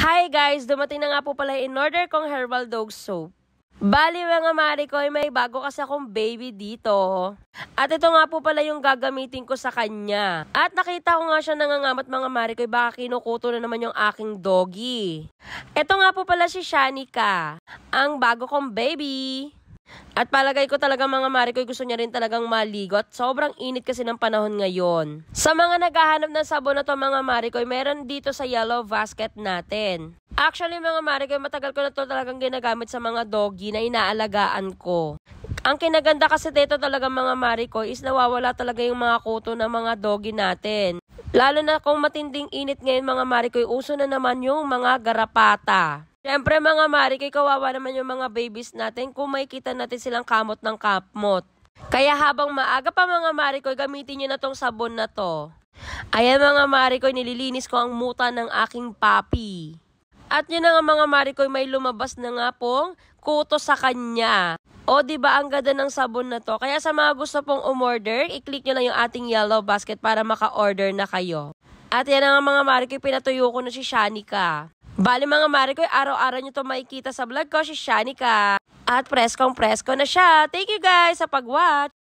Hi guys! Dumating na nga po pala in order kong herbal dog soap. Bali mga mari ko, may bago kasi akong baby dito. At ito nga po pala yung gagamitin ko sa kanya. At nakita ko nga siya nangangamat mga mari ko, baka kinukuto na naman yung aking doggy. Ito nga po pala si Shanika, ang bago kong baby. At palagay ko talaga mga mari ko, gusto niya rin talagang maligo at sobrang init kasi ng panahon ngayon. Sa mga naghahanap ng sabon na to mga mari ko, meron dito sa yellow basket natin. Actually mga mari ko, matagal ko na to talagang ginagamit sa mga doggy na inaalagaan ko. Ang kinaganda kasi dito talaga mga mari ko is nawawala talaga yung mga kuto ng mga doggy natin. Lalo na kung matinding init ngayon mga mari ko, uso na naman yung mga garapata. Siyempre mga mari ko, kawawa naman yung mga babies natin kung makikita natin silang kamot ng kamot. Kaya habang maaga pa mga mari ko, gamitin nyo na tong sabon na to. Ayan mga mari ko, nililinis ko ang muta ng aking puppy. At yun na nga mga mari ko, may lumabas na nga pong kuto sa kanya. O diba ang ganda ng sabon na to? Kaya sa mga gusto pong umorder, i-click nyo lang yung ating yellow basket para maka-order na kayo. At yan na nga mga mari ko, pinatuyo ko na si Shanika. Bali mga mari ko, araw-araw nyo to makikita sa vlog ko, si Shanika. At preskong presko na siya. Thank you guys sa pag-watch.